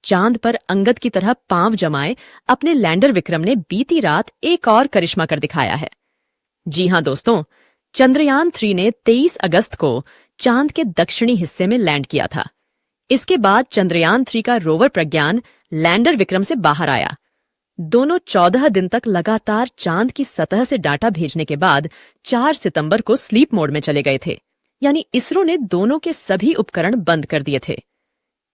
चांद पर अंगद की तरह पांव जमाए अपने लैंडर विक्रम ने बीती रात एक और करिश्मा कर दिखाया है। जी हां दोस्तों, चंद्रयान-3 ने 23 अगस्त को चांद के दक्षिणी हिस्से में लैंड किया था। इसके बाद चंद्रयान-3 का रोवर प्रज्ञान लैंडर विक्रम से बाहर आया। दोनों 14 दिन तक लगातार चांद की सतह से डाटा भेजने के बाद 4 सितंबर को स्लीप मोड में चले गए थे, यानी इसरो ने दोनों के सभी उपकरण बंद कर दिए थे।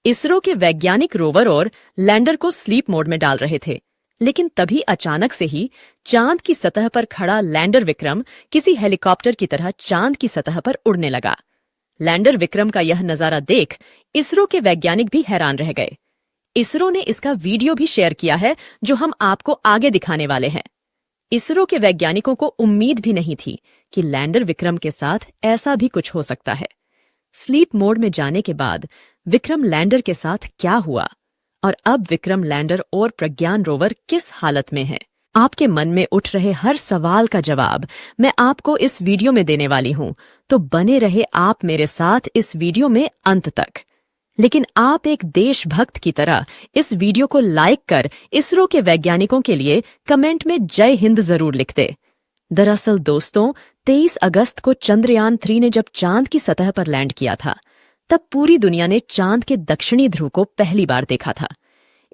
इसरो के वैज्ञानिक रोवर और लैंडर को स्लीप मोड में डाल रहे थे, लेकिन तभी अचानक से ही चांद की सतह पर खड़ा लैंडर विक्रम किसी हेलीकॉप्टर की तरह चांद की सतह पर उड़ने लगा। लैंडर विक्रम का यह नजारा देख इसरो के वैज्ञानिक भी हैरान रह गए। इसरो ने इसका वीडियो भी शेयर किया है, जो हम आपको आगे दिखाने वाले हैं। इसरो के वैज्ञानिकों को उम्मीद भी नहीं थी कि लैंडर विक्रम के साथ ऐसा भी कुछ हो सकता है। स्लीप मोड में जाने के बाद विक्रम लैंडर के साथ क्या हुआ और अब विक्रम लैंडर और प्रज्ञान रोवर किस हालत में है, आपके मन में उठ रहे हर सवाल का जवाब मैं आपको इस वीडियो में देने वाली हूं, तो बने रहे आप मेरे साथ इस वीडियो में अंत तक। लेकिन आप एक देशभक्त की तरह इस वीडियो को लाइक कर इसरो के वैज्ञानिकों के लिए कमेंट में जय हिंद जरूर लिख दे। दरअसल दोस्तों, 23 अगस्त को चंद्रयान-3 ने जब चांद की सतह पर लैंड किया था, तब पूरी दुनिया ने चांद के दक्षिणी ध्रुव को पहली बार देखा था।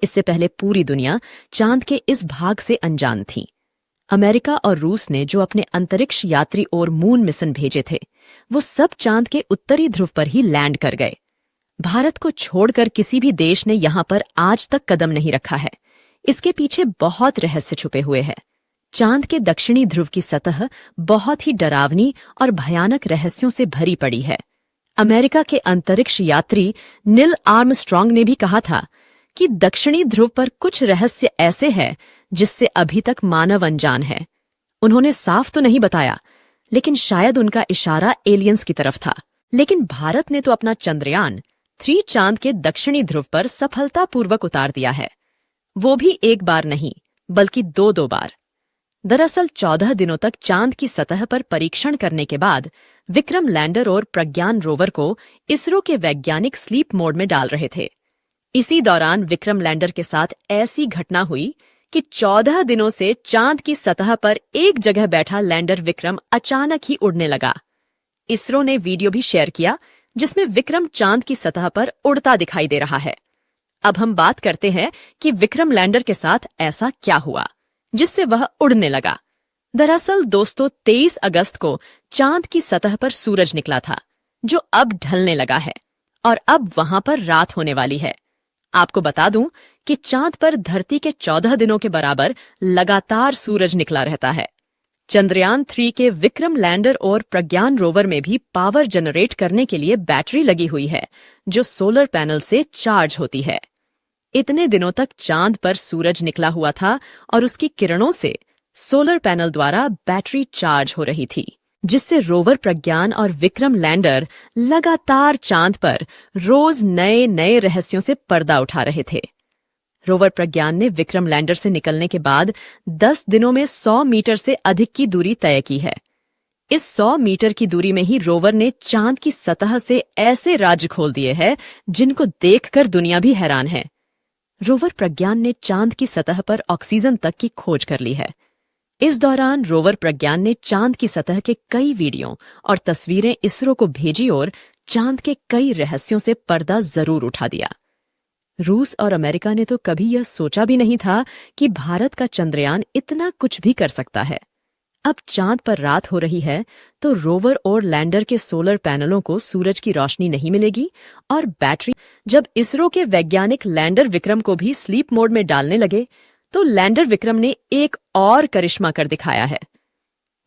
इससे पहले पूरी दुनिया चांद के इस भाग से अनजान थी। अमेरिका और रूस ने जो अपने अंतरिक्ष यात्री और मून मिशन भेजे थे, वो सब चांद के उत्तरी ध्रुव पर ही लैंड कर गए। भारत को छोड़कर किसी भी देश ने यहां पर आज तक कदम नहीं रखा है। इसके पीछे बहुत रहस्य छुपे हुए हैं। चांद के दक्षिणी ध्रुव की सतह बहुत ही डरावनी और भयानक रहस्यों से भरी पड़ी है। अमेरिका के अंतरिक्ष यात्री नील आर्मस्ट्रॉन्ग ने भी कहा था कि दक्षिणी ध्रुव पर कुछ रहस्य ऐसे हैं जिससे अभी तक मानव अनजान है। उन्होंने साफ तो नहीं बताया, लेकिन शायद उनका इशारा एलियंस की तरफ था। लेकिन भारत ने तो अपना चंद्रयान-3 चांद के दक्षिणी ध्रुव पर सफलतापूर्वक उतार दिया है, वो भी एक बार नहीं बल्कि दो बार। दरअसल 14 दिनों तक चांद की सतह पर परीक्षण करने के बाद विक्रम लैंडर और प्रज्ञान रोवर को इसरो के वैज्ञानिक स्लीप मोड में डाल रहे थे। इसी दौरान विक्रम लैंडर के साथ ऐसी घटना हुई कि 14 दिनों से चांद की सतह पर एक जगह बैठा लैंडर विक्रम अचानक ही उड़ने लगा। इसरो ने वीडियो भी शेयर किया जिसमें विक्रम चांद की सतह पर उड़ता दिखाई दे रहा है। अब हम बात करते हैं कि विक्रम लैंडर के साथ ऐसा क्या हुआ जिससे वह उड़ने लगा। दरअसल दोस्तों, 23 अगस्त को चांद की सतह पर सूरज निकला था, जो अब ढलने लगा है और अब वहां पर रात होने वाली है। आपको बता दूं कि चांद पर धरती के 14 दिनों के बराबर लगातार सूरज निकला रहता है। चंद्रयान-3 के विक्रम लैंडर और प्रज्ञान रोवर में भी पावर जनरेट करने के लिए बैटरी लगी हुई है, जो सोलर पैनल से चार्ज होती है। इतने दिनों तक चांद पर सूरज निकला हुआ था और उसकी किरणों से सोलर पैनल द्वारा बैटरी चार्ज हो रही थी, जिससे रोवर प्रज्ञान और विक्रम लैंडर लगातार चांद पर रोज नए नए रहस्यों से पर्दा उठा रहे थे। रोवर प्रज्ञान ने विक्रम लैंडर से निकलने के बाद 10 दिनों में 100 मीटर से अधिक की दूरी तय की है। इस 100 मीटर की दूरी में ही रोवर ने चांद की सतह से ऐसे राज खोल दिए हैं जिनको देखकर दुनिया भी हैरान है। रोवर प्रज्ञान ने चांद की सतह पर ऑक्सीजन तक की खोज कर ली है। इस दौरान रोवर प्रज्ञान ने चांद की सतह के कई वीडियो और तस्वीरें इसरो को भेजी और चांद के कई रहस्यों से पर्दा जरूर उठा दिया। रूस और अमेरिका ने तो कभी यह सोचा भी नहीं था कि भारत का चंद्रयान इतना कुछ भी कर सकता है। अब चांद पर रात हो रही है तो रोवर और लैंडर के सोलर पैनलों को सूरज की रोशनी नहीं मिलेगी और बैटरी। जब इसरो के वैज्ञानिक लैंडर विक्रम को भी स्लीप मोड में डालने लगे तो लैंडर विक्रम ने एक और करिश्मा कर दिखाया है।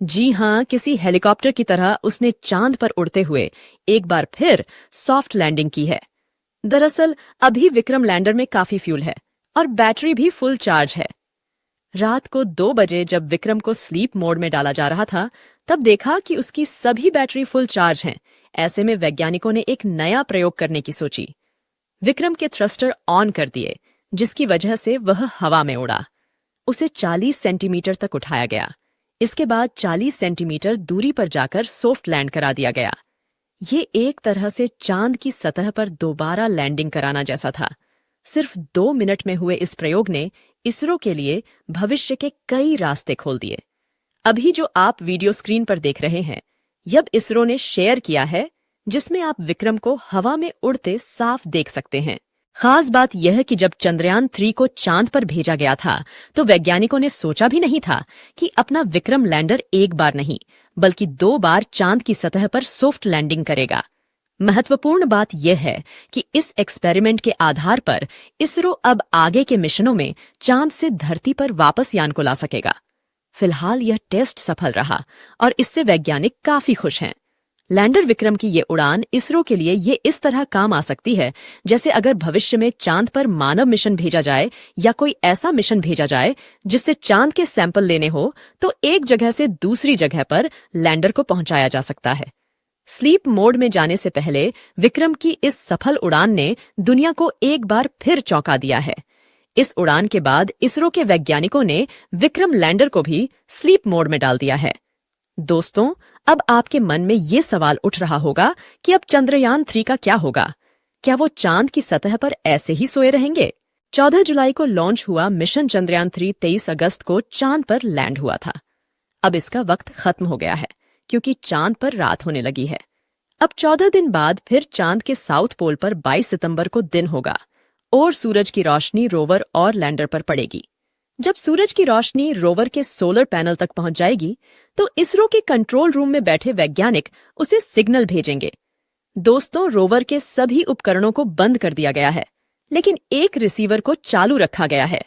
जी हां, किसी हेलीकॉप्टर की तरह उसने चांद पर उड़ते हुए एक बार फिर सॉफ्ट लैंडिंग की है। दरअसल अभी विक्रम लैंडर में काफी फ्यूल है और बैटरी भी फुल चार्ज है। रात को 2 बजे जब विक्रम को स्लीप मोड में डाला जा रहा था, तब देखा कि उसकी सभी बैटरी फुल चार्ज हैं। ऐसे में वैज्ञानिकों ने एक नया प्रयोग करने की सोची। विक्रम के थ्रस्टर ऑन कर दिए, जिसकी वजह से वह हवा में उड़ा। उसे 40 सेंटीमीटर तक उठाया गया। इसके बाद 40 सेंटीमीटर दूरी पर जाकर सॉफ्ट लैंड करा दिया गया। ये एक तरह से चांद की सतह पर दोबारा लैंडिंग कराना जैसा था। सिर्फ 2 मिनट में हुए इस प्रयोग ने इसरो के लिए भविष्य के कई रास्ते खोल दिए। अभी जो आप वीडियो स्क्रीन पर देख रहे हैं, यह इसरो ने शेयर किया है, जिसमें आप विक्रम को हवा में उड़ते साफ देख सकते हैं। खास बात यह है कि जब चंद्रयान 3 को चांद पर भेजा गया था, तो वैज्ञानिकों ने सोचा भी नहीं था कि अपना विक्रम लैंडर एक बार नहीं, बल्कि 2 बार चांद की सतह पर सॉफ्ट लैंडिंग करेगा। महत्वपूर्ण बात यह है कि इस एक्सपेरिमेंट के आधार पर इसरो अब आगे के मिशनों में चांद से धरती पर वापस यान को ला सकेगा। फिलहाल यह टेस्ट सफल रहा और इससे वैज्ञानिक काफी खुश हैं। लैंडर विक्रम की ये उड़ान इसरो के लिए ये इस तरह काम आ सकती है, जैसे अगर भविष्य में चांद पर मानव मिशन भेजा जाए या कोई ऐसा मिशन भेजा जाए जिससे चांद के सैंपल लेने हो, तो एक जगह से दूसरी जगह पर लैंडर को पहुंचाया जा सकता है। स्लीप मोड में जाने से पहले विक्रम की इस सफल उड़ान ने दुनिया को एक बार फिर चौंका दिया है। इस उड़ान के बाद इसरो के वैज्ञानिकों ने विक्रम लैंडर को भी स्लीप मोड में डाल दिया है। दोस्तों, अब आपके मन में ये सवाल उठ रहा होगा कि अब चंद्रयान 3 का क्या होगा? क्या वो चांद की सतह पर ऐसे ही सोए रहेंगे? 14 जुलाई को लॉन्च हुआ मिशन चंद्रयान 3 23 अगस्त को चांद पर लैंड हुआ था। अब इसका वक्त खत्म हो गया है, क्योंकि चांद पर रात होने लगी है। अब 14 दिन बाद फिर चांद के साउथ पोल पर 22 सितंबर को दिन होगा और सूरज की रोशनी रोवर और लैंडर पर पड़ेगी। जब सूरज की रोशनी रोवर के सोलर पैनल तक पहुंच जाएगी, तो इसरो के कंट्रोल रूम में बैठे वैज्ञानिक उसे सिग्नल भेजेंगे। दोस्तों, रोवर के सभी उपकरणों को बंद कर दिया गया है, लेकिन एक रिसीवर को चालू रखा गया है।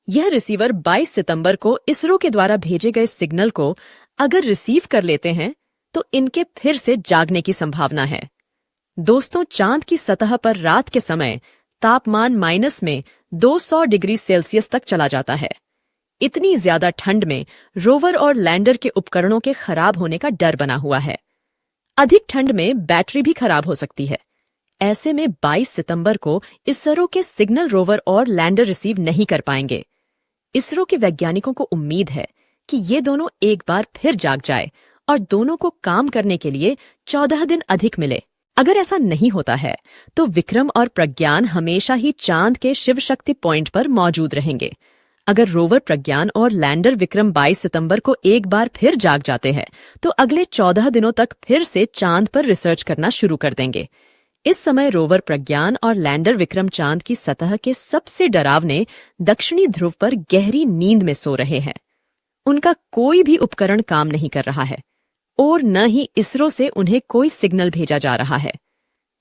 यह रिसीवर 22 सितंबर को इसरो के द्वारा भेजे गए सिग्नल को अगर रिसीव कर लेते हैं, तो इनके फिर से जागने की संभावना है। दोस्तों, चांद की सतह पर रात के समय तापमान माइनस में 200 डिग्री सेल्सियस तक चला जाता है। इतनी ज्यादा ठंड में रोवर और लैंडर के उपकरणों के खराब होने का डर बना हुआ है। अधिक ठंड में बैटरी भी खराब हो सकती है। ऐसे में 22 सितंबर को इसरो के सिग्नल रोवर और लैंडर रिसीव नहीं कर पाएंगे। इसरो के वैज्ञानिकों को उम्मीद है कि ये दोनों एक बार फिर जाग जाए और दोनों को काम करने के लिए 14 दिन अधिक मिले। अगर ऐसा नहीं होता है, तो विक्रम और प्रज्ञान हमेशा ही चांद के शिव शक्ति पॉइंट पर मौजूद रहेंगे। अगर रोवर प्रज्ञान और लैंडर विक्रम 22 सितंबर को एक बार फिर जाग जाते हैं, तो अगले 14 दिनों तक फिर से चांद पर रिसर्च करना शुरू कर देंगे। इस समय रोवर प्रज्ञान और लैंडर विक्रम चांद की सतह के सबसे डरावने दक्षिणी ध्रुव पर गहरी नींद में सो रहे हैं। उनका कोई भी उपकरण काम नहीं कर रहा है और न ही इसरो से उन्हें कोई सिग्नल भेजा जा रहा है।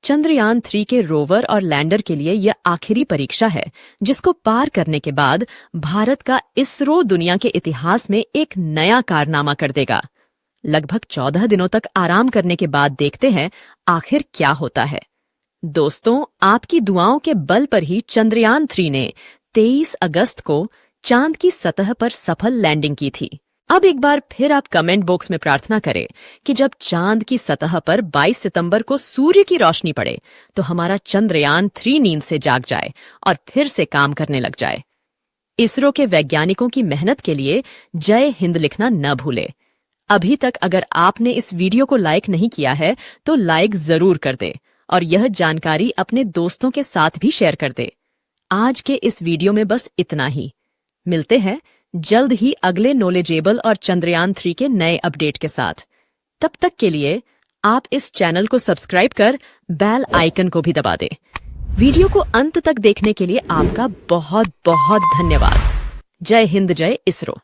चंद्रयान 3 के रोवर और लैंडर के लिए यह आखिरी परीक्षा है, जिसको पार करने के बाद भारत का इसरो दुनिया के इतिहास में एक नया कारनामा कर देगा। लगभग 14 दिनों तक आराम करने के बाद देखते हैं आखिर क्या होता है। दोस्तों, आपकी दुआओं के बल पर ही चंद्रयान 3 ने 23 अगस्त को चांद की सतह पर सफल लैंडिंग की थी। अब एक बार फिर आप कमेंट बॉक्स में प्रार्थना करें कि जब चांद की सतह पर 22 सितंबर को सूर्य की रोशनी पड़े, तो हमारा चंद्रयान 3 नींद से जाग जाए और फिर से काम करने लग जाए। इसरो के वैज्ञानिकों की मेहनत के लिए जय हिंद लिखना न भूले। अभी तक अगर आपने इस वीडियो को लाइक नहीं किया है, तो लाइक जरूर कर दे और यह जानकारी अपने दोस्तों के साथ भी शेयर कर दे। आज के इस वीडियो में बस इतना ही। मिलते हैं जल्द ही अगले नॉलेजेबल और चंद्रयान 3 के नए अपडेट के साथ। तब तक के लिए आप इस चैनल को सब्सक्राइब कर बेल आइकन को भी दबा दें। वीडियो को अंत तक देखने के लिए आपका बहुत बहुत धन्यवाद। जय हिंद, जय इसरो।